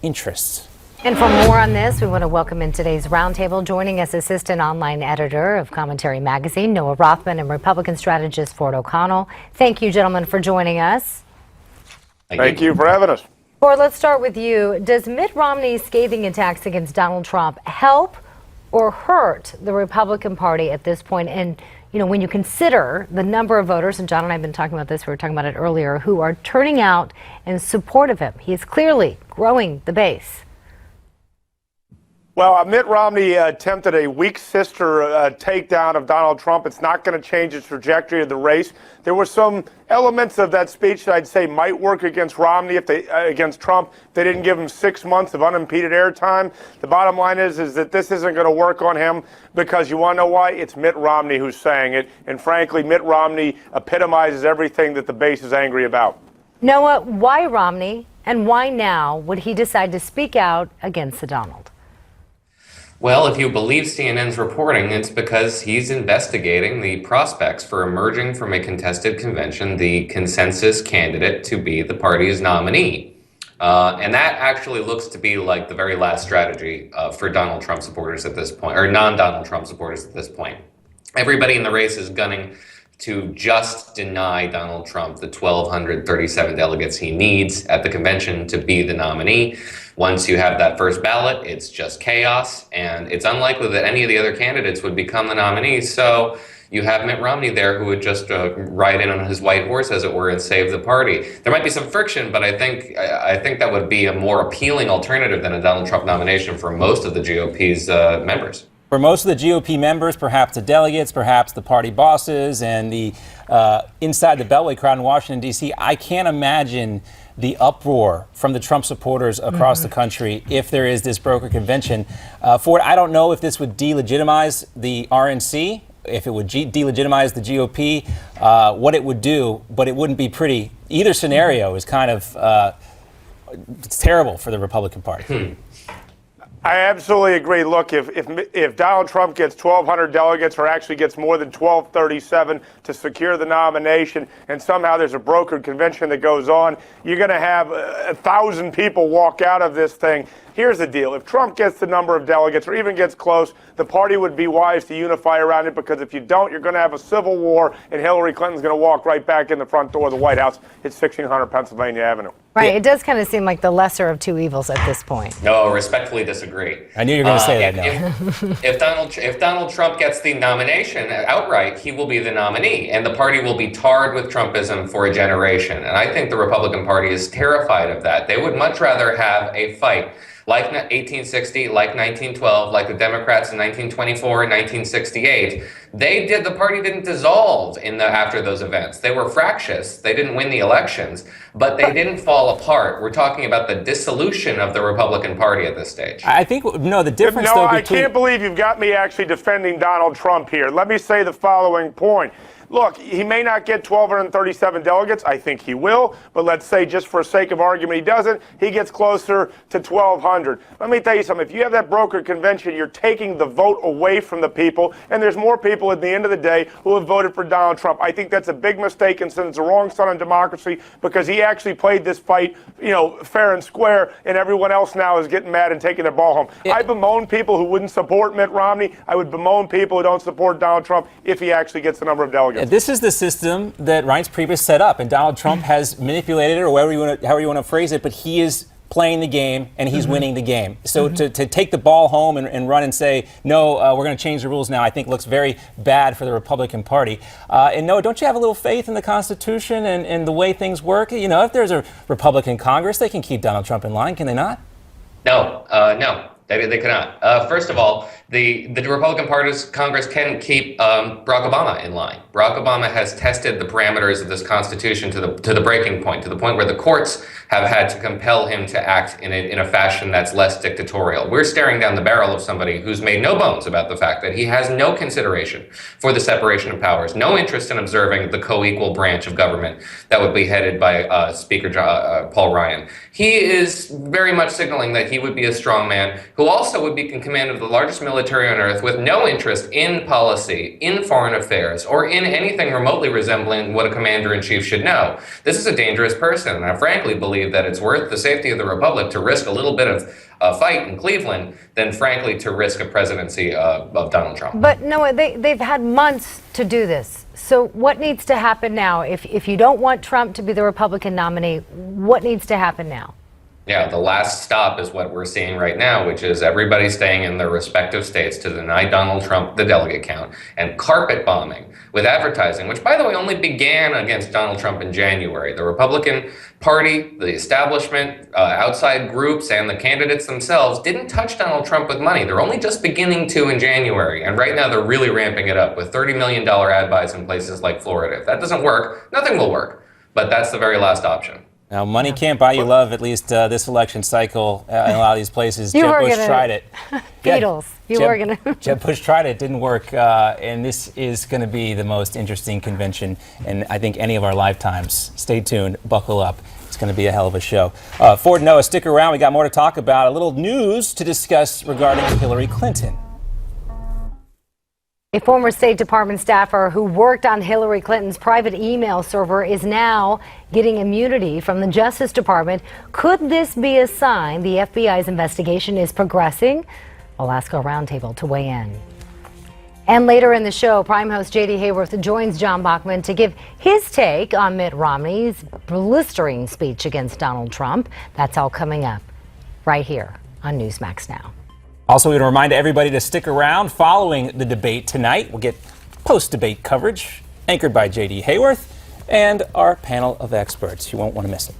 interests. And for more on this, we want to welcome in today's roundtable. Joining us, assistant online editor of Commentary Magazine, Noah Rothman, and Republican strategist Ford O'Connell. Thank you, gentlemen, for joining us. Thank you for having us. Ford, let's start with you. Does Mitt Romney's scathing attacks against Donald Trump help or hurt the Republican Party at this point? And, you know, when you consider the number of voters, and John and I have been talking about this, we were talking about it earlier, who are turning out in support of him. He is clearly growing the base. Well, Mitt Romney attempted a weak sister takedown of Donald Trump. It's not going to change the trajectory of the race. There were some elements of that speech that I'd say might work against Romney against Trump. They didn't give him 6 months of unimpeded airtime. The bottom line is that this isn't going to work on him because you want to know why? It's Mitt Romney who's saying it. And frankly, Mitt Romney epitomizes everything that the base is angry about. Noah, why Romney, and why now would he decide to speak out against the Donald? Well, if you believe CNN's reporting, it's because he's investigating the prospects for emerging from a contested convention the consensus candidate to be the party's nominee. And that actually looks to be like the very last strategy for Donald Trump supporters at this point, or non-Donald Trump supporters at this point. Everybody in the race is gunning to just deny Donald Trump the 1,237 delegates he needs at the convention to be the nominee. Once you have that first ballot, it's just chaos, and it's unlikely that any of the other candidates would become the nominee. So you have Mitt Romney there who would just ride in on his white horse, as it were, and save the party. There might be some friction, but I think that would be a more appealing alternative than a Donald Trump nomination for most of the GOP's members. For most of the GOP members, perhaps the delegates, perhaps the party bosses, and the inside the Beltway crowd in Washington, D.C., I can't imagine the uproar from the Trump supporters across the country if there is this broker convention. Ford, I don't know if this would delegitimize the RNC, if it would delegitimize the GOP, what it would do, but it wouldn't be pretty. Either scenario is kind of it's terrible for the Republican Party. I absolutely agree. Look, if Donald Trump gets 1,200 delegates or actually gets more than 1,237 to secure the nomination, and somehow there's a brokered convention that goes on, you're going to have 1,000 people walk out of this thing. Here's the deal. If Trump gets the number of delegates or even gets close, the party would be wise to unify around it, because if you don't, you're going to have a civil war, and Hillary Clinton's going to walk right back in the front door of the White House. It's 1600 Pennsylvania Avenue. Right. It does kind of seem like the lesser of two evils at this point. No, respectfully disagree. I knew you were going to say that now. If Donald Trump gets the nomination outright, he will be the nominee, and the party will be tarred with Trumpism for a generation. And I think the Republican Party is terrified of that. They would much rather have a fight like 1860, like 1912, like the Democrats in 1924 and 1968. The party didn't dissolve after those events. They were fractious. They didn't win the elections, but they didn't fall apart. We're talking about the dissolution of the Republican Party at this stage. I think, no, the difference, No, though, I can't believe you've got me actually defending Donald Trump here. Let me say the following point. Look, he may not get 1,237 delegates. I think he will. But let's say, just for sake of argument, he doesn't. He gets closer to 1,200. Let me tell you something. If you have that brokered convention, you're taking the vote away from the people. And there's more people at the end of the day who have voted for Donald Trump. I think that's a big mistake and sends the wrong son on democracy, because he actually played this fight, fair and square, and everyone else now is getting mad and taking their ball home. I bemoan people who wouldn't support Mitt Romney. I would bemoan people who don't support Donald Trump if he actually gets the number of delegates. This is the system that Reince Priebus set up, and Donald Trump has manipulated it, or however you want to phrase it, but he is playing the game, and he's winning the game. So to take the ball home and run and say, no, we're going to change the rules now, I think looks very bad for the Republican Party. And Noah, don't you have a little faith in the Constitution and the way things work? You know, if there's a Republican Congress, they can keep Donald Trump in line, can they not? No. They cannot. First of all, the Republican Party's Congress can keep Barack Obama in line. Barack Obama has tested the parameters of this Constitution to the breaking point, to the point where the courts have had to compel him to act in a fashion that's less dictatorial. We're staring down the barrel of somebody who's made no bones about the fact that he has no consideration for the separation of powers, no interest in observing the co-equal branch of government that would be headed by Speaker Paul Ryan. He is very much signaling that he would be a strong man who also would be in command of the largest military on earth with no interest in policy, in foreign affairs, or in anything remotely resembling what a commander-in-chief should know. This is a dangerous person, and I frankly believe that it's worth the safety of the republic to risk a little bit of a fight in Cleveland than, frankly, to risk a presidency of Donald Trump. But no, they've had months to do this. So what needs to happen now? If you don't want Trump to be the Republican nominee, what needs to happen now? Yeah, the last stop is what we're seeing right now, which is everybody staying in their respective states to deny Donald Trump the delegate count and carpet bombing with advertising, which, by the way, only began against Donald Trump in January. The Republican Party, the establishment, outside groups, and the candidates themselves didn't touch Donald Trump with money. They're only just beginning to in January. And right now they're really ramping it up with $30 million ad buys in places like Florida. If that doesn't work, nothing will work. But that's the very last option. Now, money can't buy you love, at least this election cycle in a lot of these places. Jeb Bush tried it. Beatles. Jeb Bush tried it. Didn't work. And this is going to be the most interesting convention in, I think, any of our lifetimes. Stay tuned. Buckle up. It's going to be a hell of a show. Ford, Noah, stick around. We got more to talk about. A little news to discuss regarding Hillary Clinton. A former State Department staffer who worked on Hillary Clinton's private email server is now getting immunity from the Justice Department. Could this be a sign the FBI's investigation is progressing? I'll ask our roundtable to weigh in. And later in the show, Prime host J.D. Hayworth joins John Bachman to give his take on Mitt Romney's blistering speech against Donald Trump. That's all coming up right here on Newsmax Now. Also, we want to remind everybody to stick around following the debate tonight. We'll get post-debate coverage anchored by J.D. Hayworth and our panel of experts. You won't want to miss it.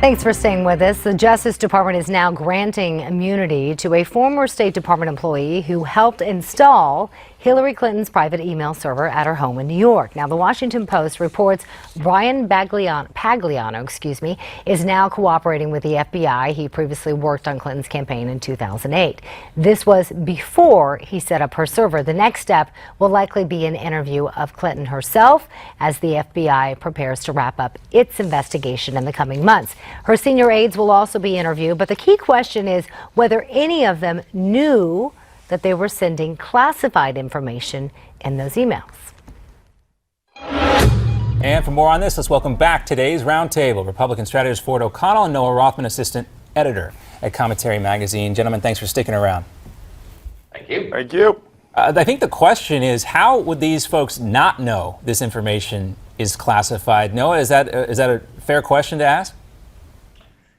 Thanks for staying with us. The Justice Department is now granting immunity to a former State Department employee who helped install Hillary Clinton's private email server at her home in New York. Now, the Washington Post reports Brian Pagliano, is now cooperating with the FBI. He previously worked on Clinton's campaign in 2008. This was before he set up her server. The next step will likely be an interview of Clinton herself as the FBI prepares to wrap up its investigation in the coming months. Her senior aides will also be interviewed, but the key question is whether any of them knew that they were sending classified information in those emails. And for more on this, let's welcome back today's roundtable. Republican strategist Ford O'Connell and Noah Rothman, assistant editor at Commentary Magazine. Gentlemen, thanks for sticking around. Thank you. Thank you. I think the question is, how would these folks not know this information is classified? Noah, is that a fair question to ask?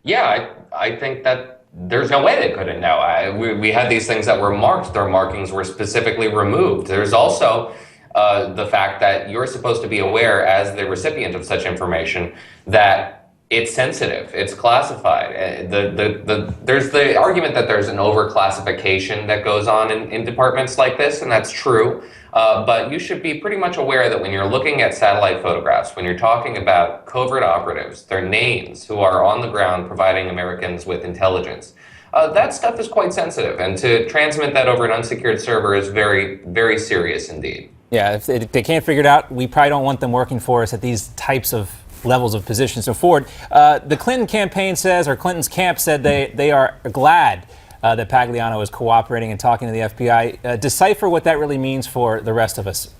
Yeah, I think that there's no way they couldn't know. We had these things that were marked. Their markings were specifically removed. There's also the fact that you're supposed to be aware as the recipient of such information that it's sensitive, it's classified. There's the argument that there's an overclassification that goes on in departments like this, and that's true. But you should be pretty much aware that when you're looking at satellite photographs, when you're talking about covert operatives, their names who are on the ground providing Americans with intelligence, that stuff is quite sensitive. And to transmit that over an unsecured server is very, very serious indeed. Yeah, if they can't figure it out, we probably don't want them working for us at these types of levels of positions. So Ford, the Clinton campaign says, or Clinton's camp said they are glad that Pagliano is cooperating and talking to the FBI. Decipher what that really means for the rest of us.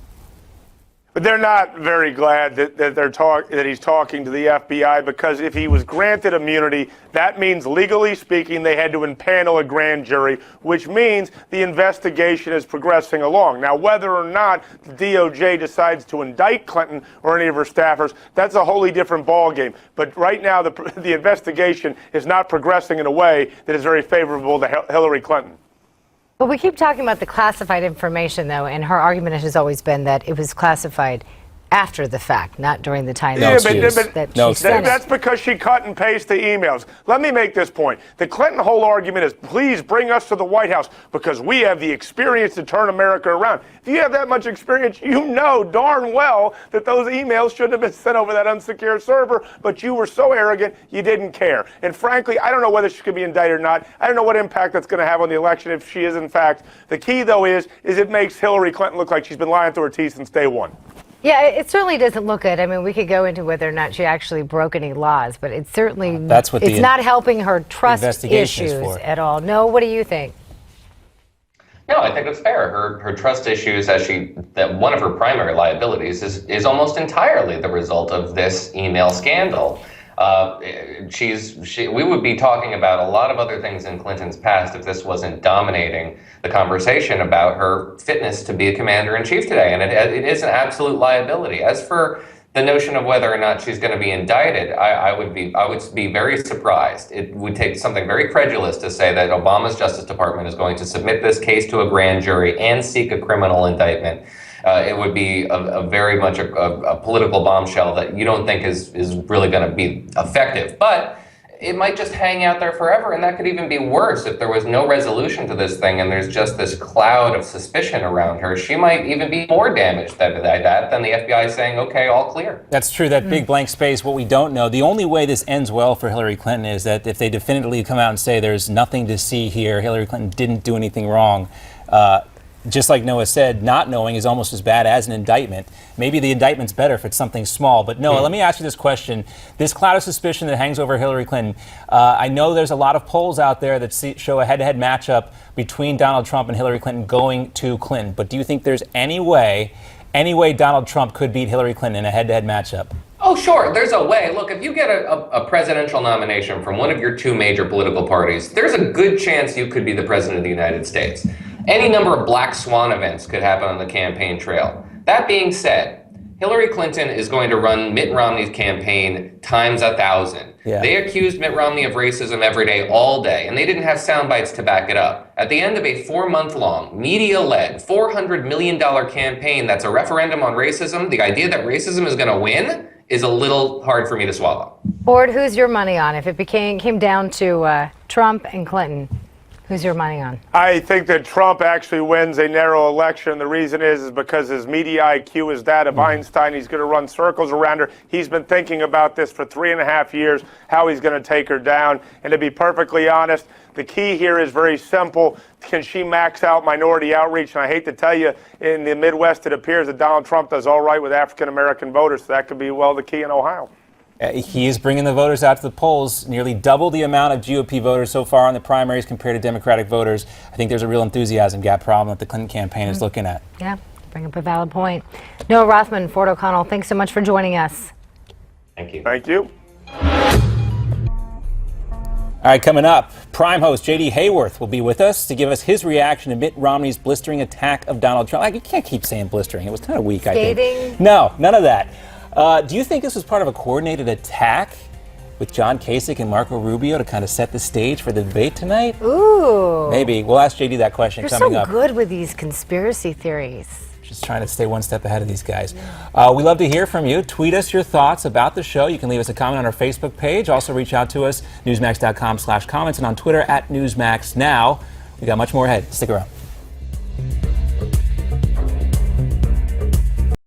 But they're not very glad that he's talking to the FBI, because if he was granted immunity, that means legally speaking they had to impanel a grand jury, which means the investigation is progressing along. Now, whether or not the DOJ decides to indict Clinton or any of her staffers, that's a wholly different ballgame. But right now, the investigation is not progressing in a way that is very favorable to Hillary Clinton. But we keep talking about the classified information, though, and her argument has always been that it was classified after the fact, not during the time that she sent it. That's because she cut and pasted the emails. Let me make this point. The Clinton whole argument is, please bring us to the White House because we have the experience to turn America around. If you have that much experience, you know darn well that those emails shouldn't have been sent over that unsecure server, but you were so arrogant you didn't care. And frankly, I don't know whether she could be indicted or not. I don't know what impact that's going to have on the election if she is in fact. The key, though, is it makes Hillary Clinton look like she's been lying through her teeth since day one. Yeah, it certainly doesn't look good. I mean, we could go into whether or not she actually broke any laws, but it certainly it's not helping her trust issues at all. No, what do you think? No, I think it's fair. Her trust issues, that one of her primary liabilities is almost entirely the result of this email scandal. We would be talking about a lot of other things in Clinton's past if this wasn't dominating the conversation about her fitness to be a commander-in-chief today, and it is an absolute liability. As for the notion of whether or not she's going to be indicted, I would be very surprised. It would take something very credulous to say that Obama's Justice Department is going to submit this case to a grand jury and seek a criminal indictment. It would be a very much a political bombshell that you don't think is really going to be effective. But it might just hang out there forever, and that could even be worse if there was no resolution to this thing and there's just this cloud of suspicion around her. She might even be more damaged by that than the FBI saying, okay, all clear. That's true, that big blank space, what we don't know. The only way this ends well for Hillary Clinton is that if they definitively come out and say there's nothing to see here, Hillary Clinton didn't do anything wrong, just like Noah said, not knowing is almost as bad as an indictment. Maybe the indictment's better if it's something small. But Noah, let me ask you this question. This cloud of suspicion that hangs over Hillary Clinton, I know there's a lot of polls out there that show a head-to-head matchup between Donald Trump and Hillary Clinton going to Clinton. But do you think there's any way Donald Trump could beat Hillary Clinton in a head-to-head matchup? Oh, sure. There's a way. Look, if you get a presidential nomination from one of your two major political parties, there's a good chance you could be the president of the United States. Any number of black swan events could happen on the campaign trail. That being said, Hillary Clinton is going to run Mitt Romney's campaign times 1,000. Yeah. They accused Mitt Romney of racism every day, all day, and they didn't have sound bites to back it up. At the end of a 4-month-long, media-led, $400 million campaign that's a referendum on racism, the idea that racism is going to win is a little hard for me to swallow. Board, who's your money on? If it came down to Trump and Clinton, who's your money on? I think that Trump actually wins a narrow election. The reason is because his media IQ is that of Einstein. He's going to run circles around her. He's been thinking about this for 3.5 years, how he's going to take her down. And to be perfectly honest, the key here is very simple. Can she max out minority outreach? And I hate to tell you, in the Midwest, it appears that Donald Trump does all right with African-American voters. So that could be, well, the key in Ohio. He is bringing the voters out to the polls, nearly double the amount of GOP voters so far in the primaries compared to Democratic voters. I think there's a real enthusiasm gap problem that the Clinton campaign is looking at. Yeah, bring up a valid point. Noah Rothman, Ford O'Connell, thanks so much for joining us. Thank you. Thank you. All right, coming up, Prime host J.D. Hayworth will be with us to give us his reaction to Mitt Romney's blistering attack of Donald Trump. You can't keep saying blistering. It was kind of weak, I think. No, none of that. Do you think this was part of a coordinated attack with John Kasich and Marco Rubio to kind of set the stage for the debate tonight? Ooh. Maybe. We'll ask JD that question coming up. You're so good with these conspiracy theories. Just trying to stay one step ahead of these guys. We love to hear from you. Tweet us your thoughts about the show. You can leave us a comment on our Facebook page. Also reach out to us, newsmax.com/comments, and on Twitter @NewsmaxNow. We got much more ahead. Stick around.